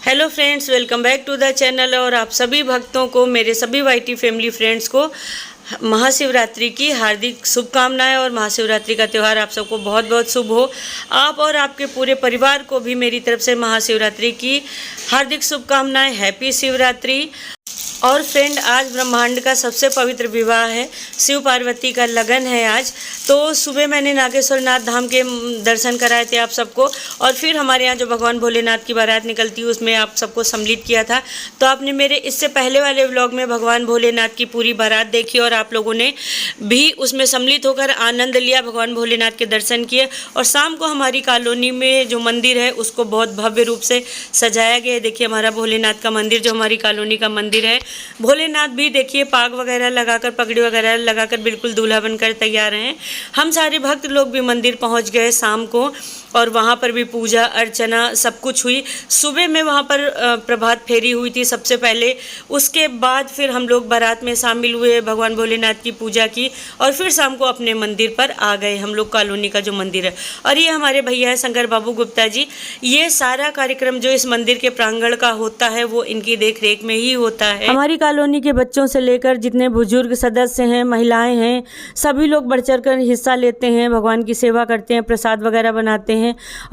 Hello friends, welcome back to the channel. और आप सभी भक्तों को, मेरे सभी वाईटी फैमिली फ्रेंड्स को महाशिवरात्रि की हार्दिक शुभकामनाएं। और महाशिवरात्रि का त्यौहार आप सबको बहुत बहुत शुभ हो। आप और आपके पूरे परिवार को भी मेरी तरफ से महाशिवरात्रि की हार्दिक शुभकामनाएं। हैप्पी शिवरात्रि। और फ्रेंड, आज ब्रह्मांड का सबसे पवित्र विवाह है, शिव पार्वती का लगन है आज। तो सुबह मैंने नागेश्वर नाथ धाम के दर्शन कराए थे आप सबको, और फिर हमारे यहाँ जो भगवान भोलेनाथ की बारात निकलती है उसमें आप सबको सम्मिलित किया था। तो आपने मेरे इससे पहले वाले व्लॉग में भगवान भोलेनाथ की पूरी बारात देखी और आप लोगों ने भी उसमें सम्मिलित होकर आनंद लिया, भगवान भोलेनाथ के दर्शन किए। और शाम को हमारी कॉलोनी में जो मंदिर है उसको बहुत भव्य रूप से सजाया गया है। देखिए हमारा भोलेनाथ का मंदिर, जो हमारी कॉलोनी का मंदिर है। भोलेनाथ भी देखिए पाग वगैरह लगाकर, पगड़ी वगैरह लगाकर बिल्कुल दूल्हा बनकर तैयार हैं। हम सारे भक्त लोग भी मंदिर पहुंच गए शाम को, और वहाँ पर भी पूजा अर्चना सब कुछ हुई। सुबह में वहाँ पर प्रभात फेरी हुई थी सबसे पहले, उसके बाद फिर हम लोग बारात में शामिल हुए, भगवान भोलेनाथ की पूजा की, और फिर शाम को अपने मंदिर पर आ गए हम लोग, कॉलोनी का जो मंदिर है। और ये हमारे भैया है शंकर बाबू गुप्ता जी। ये सारा कार्यक्रम जो इस मंदिर के प्रांगण का होता है वो इनकी देख रेख में ही होता है। हमारी कॉलोनी के बच्चों से लेकर जितने बुजुर्ग सदस्य हैं, महिलाएं हैं, सभी लोग बढ़ चढ़ कर हिस्सा लेते हैं, भगवान की सेवा करते हैं, प्रसाद वगैरह बनाते हैं।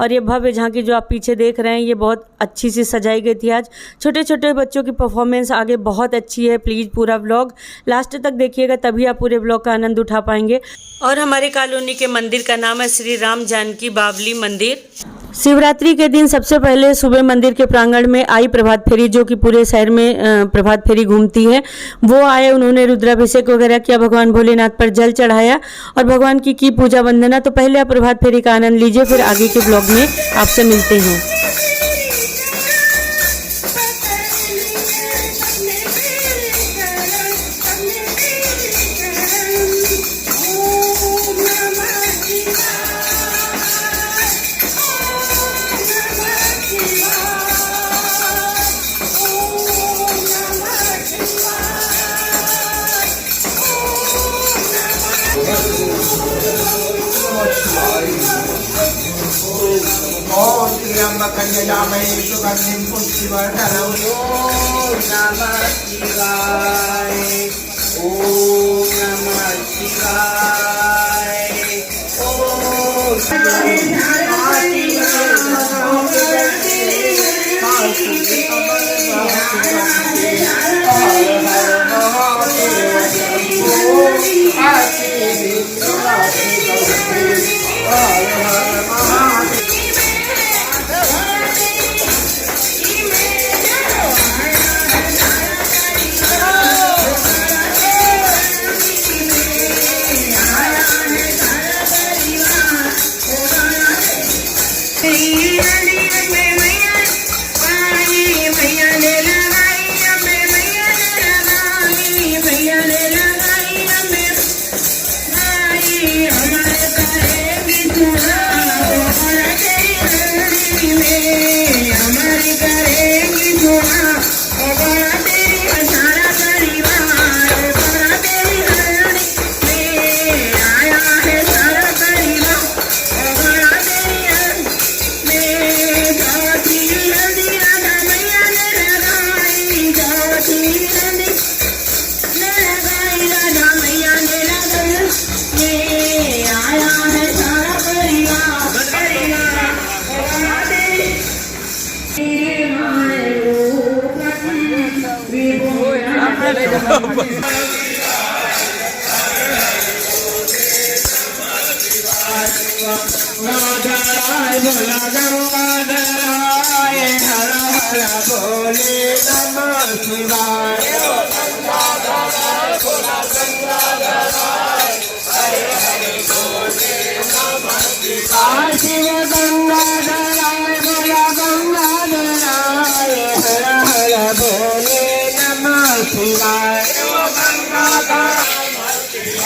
और ये भव्य झांकी जो आप पीछे देख रहे हैं ये बहुत अच्छी सी सजाई गई थी आज। छोटे छोटे बच्चों की परफॉर्मेंस आगे बहुत अच्छी है। प्लीज़ पूरा व्लॉग लास्ट तक देखिएगा, तभी आप पूरे व्लॉग का आनंद उठा पाएंगे। और हमारे कॉलोनी के मंदिर का नाम है श्री राम जानकी बावली मंदिर। शिवरात्रि के दिन सबसे पहले सुबह मंदिर के प्रांगण में आई प्रभात फेरी, जो कि पूरे शहर में प्रभात फेरी घूमती है। वो आए, उन्होंने रुद्राभिषेक वगैरह किया, भगवान भोलेनाथ पर जल चढ़ाया और भगवान की पूजा वंदना। तो पहले आप प्रभात फेरी का आनंद लीजिए, फिर आगे के ब्लॉग में आपसे मिलते हैं। ओम त्र्यंबकं यजामहे सुगंधिं पुष्टिवर्धनम्। ओम नमः शिवाय। ओम नमः शिवाय।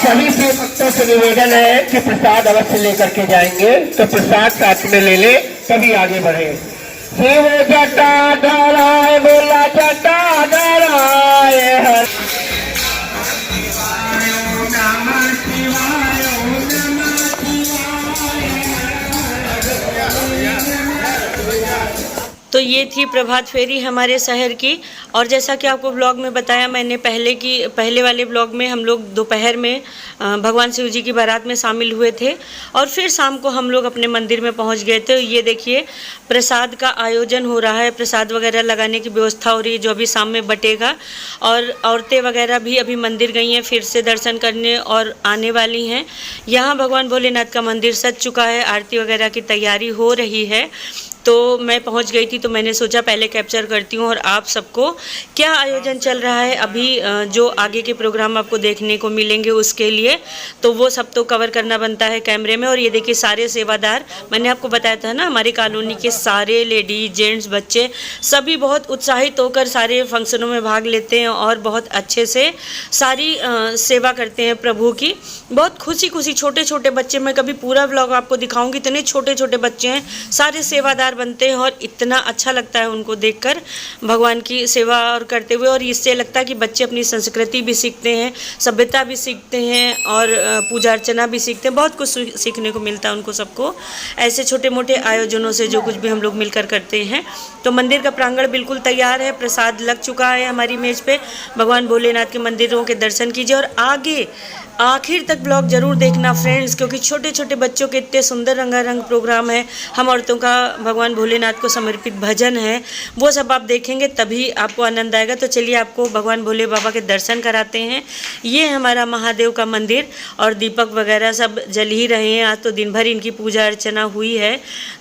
सभी से भक्तों से निवेदन है कि प्रसाद अवश्य लेकर के जाएंगे, तो प्रसाद साथ में ले ले तभी आगे बढ़े। शिव जटा धराए बोला जटा धराए। तो ये थी प्रभात फेरी हमारे शहर की। और जैसा कि आपको ब्लॉग में बताया मैंने, पहले वाले ब्लॉग में हम लोग दोपहर में भगवान शिव जी की बारात में शामिल हुए थे और फिर शाम को हम लोग अपने मंदिर में पहुंच गए थे। ये देखिए प्रसाद का आयोजन हो रहा है, प्रसाद वगैरह लगाने की व्यवस्था हो रही है जो अभी शाम में बटेगा। और औरतें वगैरह भी अभी मंदिर गई हैं फिर से दर्शन करने और आने वाली हैं। यहाँ भगवान भोलेनाथ का मंदिर सज चुका है, आरती वगैरह की तैयारी हो रही है। तो मैं पहुंच गई थी तो मैंने सोचा पहले कैप्चर करती हूं और आप सबको क्या आयोजन चल रहा है अभी, जो आगे के प्रोग्राम आपको देखने को मिलेंगे उसके लिए तो वो सब तो कवर करना बनता है कैमरे में। और ये देखिए सारे सेवादार, मैंने आपको बताया था ना हमारी कॉलोनी के सारे लेडीज जेंट्स बच्चे सभी बहुत उत्साहित होकर सारे फंक्शनों में भाग लेते हैं और बहुत अच्छे से सारी सेवा करते हैं प्रभु की। बहुत खुशी खुशी छोटे छोटे बच्चे, मैं कभी पूरा व्लॉग आपको दिखाऊंगी, इतने छोटे छोटे बच्चे हैं, सारे सेवादार बनते हैं और इतना अच्छा लगता है उनको देखकर भगवान की सेवा और करते हुए। और इससे लगता है कि बच्चे अपनी संस्कृति भी सीखते हैं, सभ्यता भी सीखते हैं और पूजा अर्चना भी सीखते हैं। बहुत कुछ सीखने को मिलता है उनको सबको ऐसे छोटे मोटे आयोजनों से जो कुछ भी हम लोग मिलकर करते हैं। तो मंदिर का प्रांगण बिल्कुल तैयार है, प्रसाद लग चुका है हमारी मेज पे। भगवान भोलेनाथ के मंदिरों के दर्शन कीजिए और आगे आखिर तक ब्लॉग जरूर देखना फ्रेंड्स, क्योंकि छोटे छोटे बच्चों के इतने सुंदर रंगारंग प्रोग्राम है। हम औरतों का भगवान भोलेनाथ को समर्पित भजन है, वो सब आप देखेंगे तभी आपको आनंद आएगा। तो चलिए आपको भगवान भोले बाबा के दर्शन कराते हैं। ये हमारा महादेव का मंदिर और दीपक वगैरह सब जल ही रहे हैं, आज तो दिन भर इनकी पूजा अर्चना हुई है।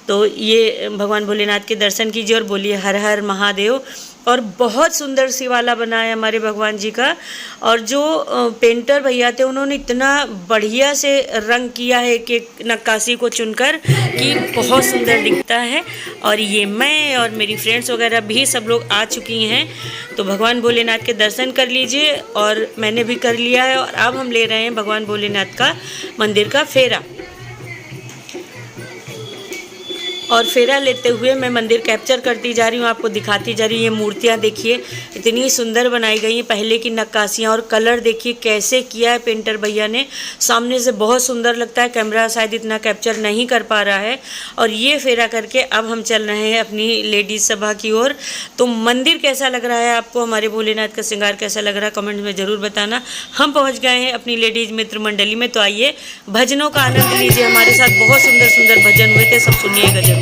तो ये भगवान भोलेनाथ के दर्शन कीजिए और बोलिए हर हर महादेव। और बहुत सुंदर शिवाला बना है हमारे भगवान जी का। और जो पेंटर भैया थे उन्होंने इतना बढ़िया से रंग किया है कि नक्काशी को चुनकर कि बहुत सुंदर दिखता है। और ये मैं और मेरी फ्रेंड्स वगैरह भी सब लोग आ चुकी हैं। तो भगवान भोलेनाथ के दर्शन कर लीजिए और मैंने भी कर लिया है। और अब हम ले रहे हैं भगवान भोलेनाथ का मंदिर का फेरा। और फेरा लेते हुए मैं मंदिर कैप्चर करती जा रही हूँ, आपको दिखाती जा रही हूँ। ये मूर्तियाँ देखिए इतनी सुंदर बनाई गई हैं, पहले की नक्काशियाँ और कलर देखिए कैसे किया है पेंटर भैया ने। सामने से बहुत सुंदर लगता है, कैमरा शायद इतना कैप्चर नहीं कर पा रहा है। और ये फेरा करके अब हम चल रहे हैं अपनी लेडीज सभा की ओर। तो मंदिर कैसा लग रहा है आपको, हमारे भोलेनाथ का श्रृंगार कैसा लग रहा है कमेंट में ज़रूर बताना। हम पहुँच गए हैं अपनी लेडीज मित्र मंडली में, तो आइए भजनों का आनंद लीजिए हमारे साथ। बहुत सुंदर सुंदर भजन हुए थे, सब सुनिएगा जरूर।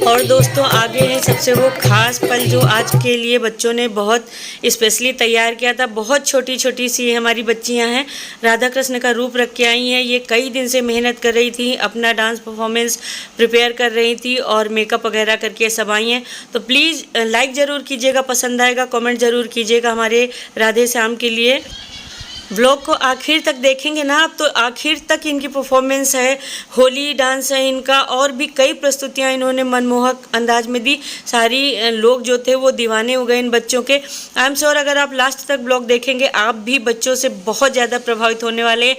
और दोस्तों आगे है सबसे वो खास पल जो आज के लिए बच्चों ने बहुत स्पेशली तैयार किया था। बहुत छोटी छोटी सी हमारी बच्चियां हैं, राधा कृष्ण का रूप रख के आई हैं। ये कई दिन से मेहनत कर रही थी, अपना डांस परफॉर्मेंस प्रिपेयर कर रही थी और मेकअप वगैरह करके सब आई हैं। तो प्लीज़ लाइक ज़रूर कीजिएगा, पसंद आएगा कमेंट ज़रूर कीजिएगा हमारे राधे श्याम के लिए। व्लॉग को आखिर तक देखेंगे ना आप तो आखिर तक इनकी परफॉर्मेंस है, होली डांस है इनका, और भी कई प्रस्तुतियां इन्होंने मनमोहक अंदाज में दी। सारी लोग जो थे वो दीवाने हो गए इन बच्चों के। आई एम श्योर अगर आप लास्ट तक ब्लॉग देखेंगे आप भी बच्चों से बहुत ज़्यादा प्रभावित होने वाले।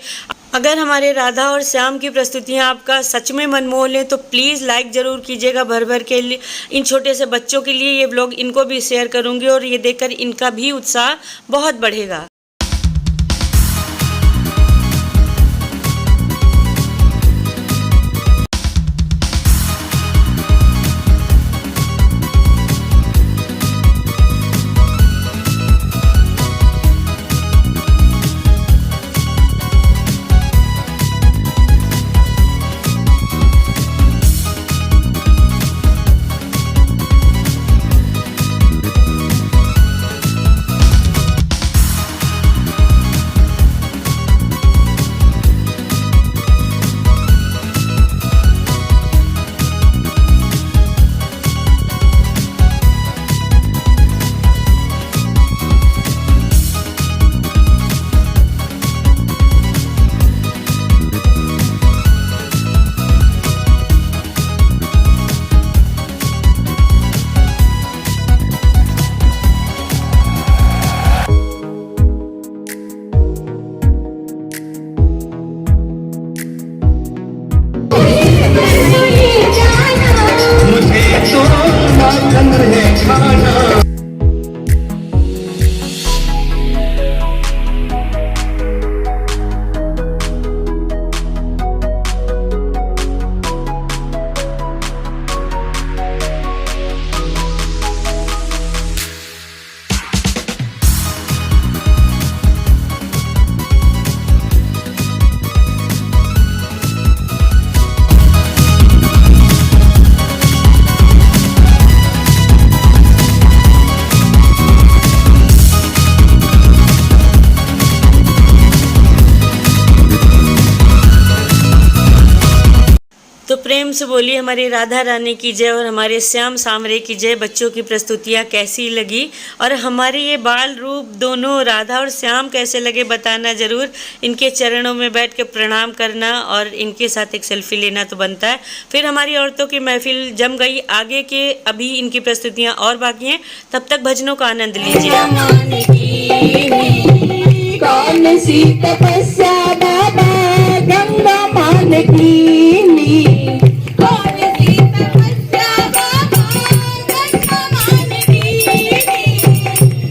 अगर हमारे राधा और श्याम की प्रस्तुतियां आपका सच में मन मोह लें तो प्लीज़ लाइक ज़रूर कीजिएगा भर भर के लिए। इन छोटे से बच्चों के लिए ये ब्लॉग इनको भी शेयर करूँगी और ये देखकर इनका भी उत्साह बहुत बढ़ेगा। है खाना। तो प्रेम से बोलिए हमारी राधा रानी की जय और हमारे श्याम सांवरे की जय। बच्चों की प्रस्तुतियाँ कैसी लगी और हमारे ये बाल रूप दोनों राधा और श्याम कैसे लगे बताना ज़रूर। इनके चरणों में बैठ के प्रणाम करना और इनके साथ एक सेल्फी लेना तो बनता है। फिर हमारी औरतों की महफिल जम गई। आगे के अभी इनकी प्रस्तुतियाँ और बाकी हैं, तब तक भजनों का आनंद लीजिए। कौन सी तपस्या बाबा गंगा मान की, कौन सी तपस्या बाबा गंगा मान की,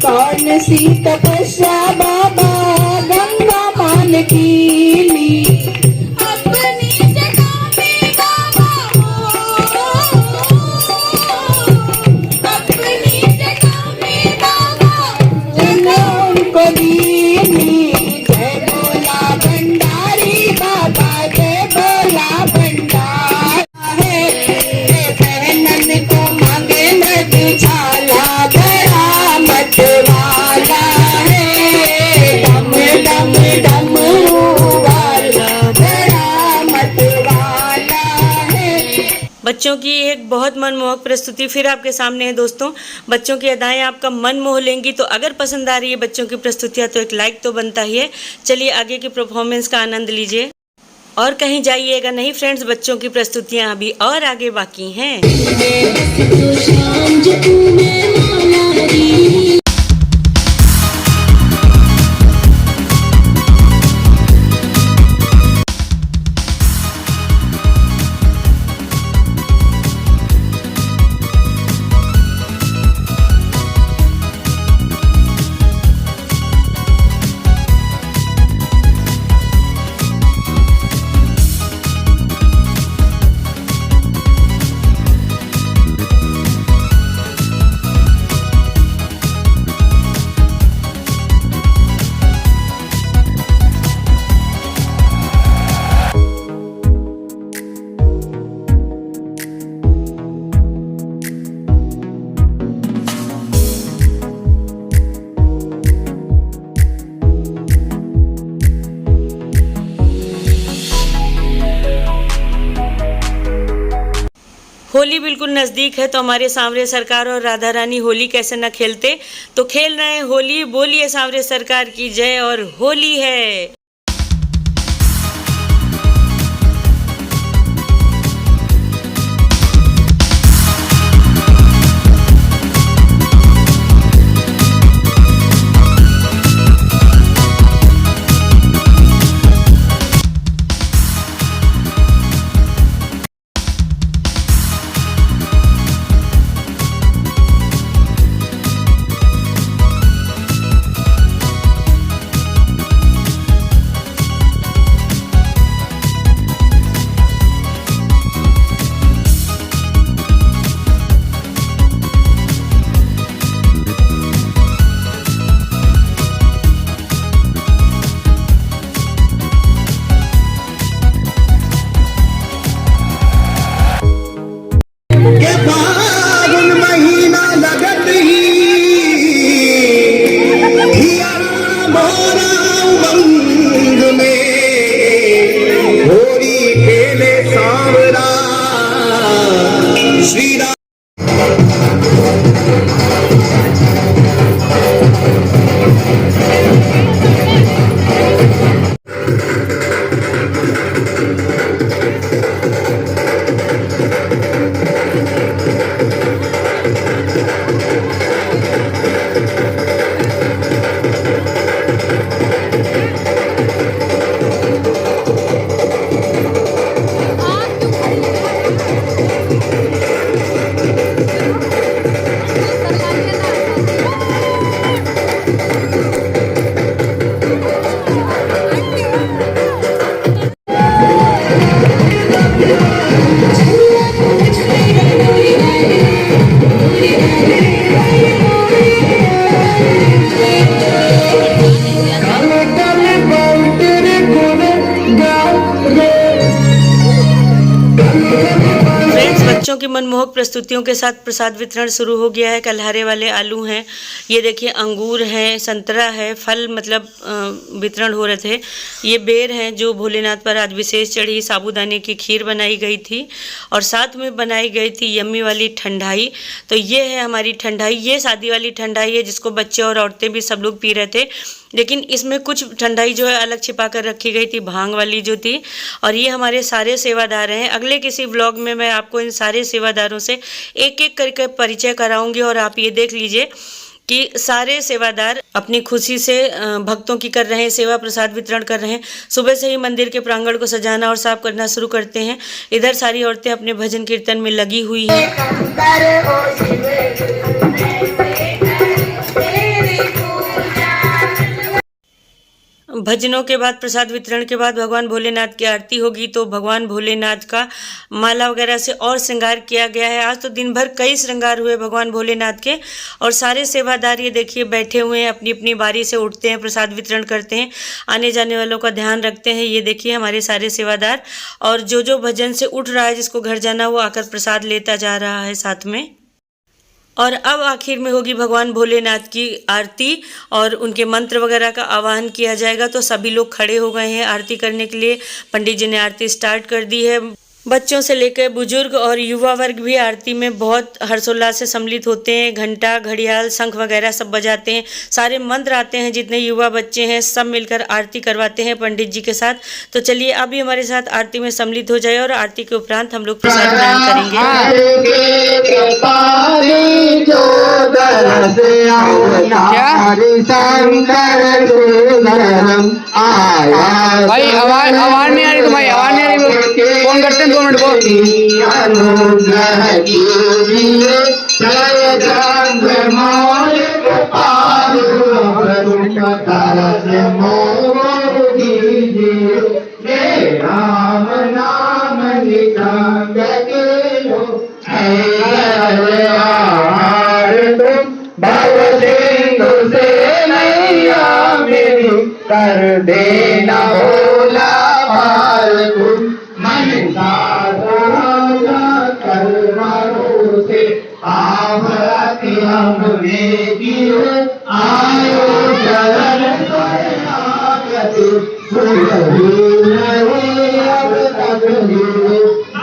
कौन सी तपस्या बाबा गंगा मान की, अपनी जगह में बाबा हो, अपनी जगह में बाबा उनको दीनी। जय बोला भंडारी बाबा, जय बोला भंडार है। बहनन को मांगे मत छाला, बड़ा मत वाला है। डम डम डमरू वाला, बड़ा मत वाला है। बच्चों की एक बहुत मनमोहक प्रस्तुति फिर आपके सामने है दोस्तों। बच्चों की अदाएं आपका मन मोह लेंगी। तो अगर पसंद आ रही है बच्चों की प्रस्तुतियां तो एक लाइक तो बनता ही है। चलिए आगे की परफॉर्मेंस का आनंद लीजिए और कहीं जाइएगा नहीं फ्रेंड्स, बच्चों की प्रस्तुतियां अभी और आगे बाकी हैं। होली बिल्कुल नज़दीक है तो हमारे सांवरे सरकार और राधा रानी होली कैसे न खेलते। तो खेल रहे हैं होली। बोलिए सांवरे सरकार की जय और होली है। की मनमोहक प्रस्तुतियों के साथ प्रसाद वितरण शुरू हो गया है। कलहारे वाले आलू हैं, ये देखिए अंगूर हैं, संतरा है, फल मतलब वितरण हो रहे थे। ये बेर हैं जो भोलेनाथ पर आज विशेष चढ़ी, साबूदाने की खीर बनाई गई थी और साथ में बनाई गई थी यम्मी वाली ठंडाई। तो ये है हमारी ठंडाई, ये शादी वाली ठंडाई है जिसको बच्चे और औरतें भी सब लोग पी रहे थे, लेकिन इसमें कुछ ठंडाई जो है अलग छिपा कर रखी गई थी, भांग वाली जो थी। और ये हमारे सारे सेवादार हैं। अगले किसी व्लॉग में मैं आपको इन सारे सेवादारों से एक एक करके परिचय कराऊंगी और आप ये देख लीजिए कि सारे सेवादार अपनी खुशी से भक्तों की कर रहे हैं, सेवा प्रसाद वितरण कर रहे हैं। सुबह से ही मंदिर के प्रांगण को सजाना और साफ करना शुरू करते हैं। इधर सारी औरतें अपने भजन कीर्तन में लगी हुई हैं। भजनों के बाद, प्रसाद वितरण के बाद भगवान भोलेनाथ की आरती होगी, तो भगवान भोलेनाथ का माला वगैरह से और श्रृंगार किया गया है। आज तो दिन भर कई श्रृंगार हुए भगवान भोलेनाथ के और सारे सेवादार ये देखिए बैठे हुए हैं, अपनी अपनी बारी से उठते हैं, प्रसाद वितरण करते हैं, आने जाने वालों का ध्यान रखते हैं। ये देखिए हमारे सारे सेवादार, और जो भजन से उठ रहा है, जिसको घर जाना, वो आकर प्रसाद लेता जा रहा है साथ में। और अब आखिर में होगी भगवान भोलेनाथ की आरती और उनके मंत्र वगैरह का आवाहन किया जाएगा। तो सभी लोग खड़े हो गए हैं आरती करने के लिए। पंडित जी ने आरती स्टार्ट कर दी है। बच्चों से लेकर बुजुर्ग और युवा वर्ग भी आरती में बहुत हर्षोल्लास से सम्मिलित होते हैं। घंटा, घड़ियाल, शंख वगैरह सब बजाते हैं, सारे मंत्र आते हैं, जितने युवा बच्चे हैं सब मिलकर आरती करवाते हैं पंडित जी के साथ। तो चलिए अभी हमारे साथ आरती में सम्मिलित हो जाए और आरती के उपरांत हम लोग प्रसाद ग्रहण करेंगे। भाई आवाज नहीं आ रही तुम्हारी, आवाज नहीं आ रही, फोन करते हैं 2 मिनट को। राम नाम कर देना भोला पार तुम मन साधा करवारो से आवती हमने कियो आयो शरण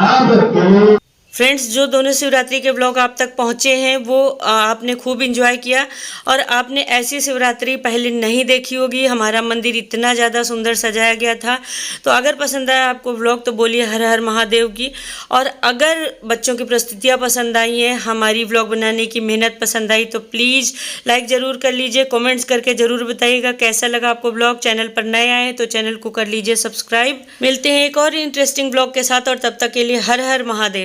अब फ्रेंड्स, जो दोनों शिवरात्रि के ब्लॉग आप तक पहुंचे हैं वो आपने खूब एंजॉय किया और आपने ऐसी शिवरात्रि पहले नहीं देखी होगी। हमारा मंदिर इतना ज़्यादा सुंदर सजाया गया था। तो अगर पसंद आया आपको ब्लॉग तो बोलिए हर हर महादेव की। और अगर बच्चों की प्रस्तुतियाँ पसंद आई हैं, हमारी ब्लॉग बनाने की मेहनत पसंद आई, तो प्लीज़ लाइक ज़रूर कर लीजिए। कॉमेंट्स करके ज़रूर बताइएगा कैसा लगा आपको ब्लॉग। चैनल पर नए आए हैं तो चैनल को कर लीजिए सब्सक्राइब। मिलते हैं एक और इंटरेस्टिंग ब्लॉग के साथ, और तब तक के लिए हर हर महादेव।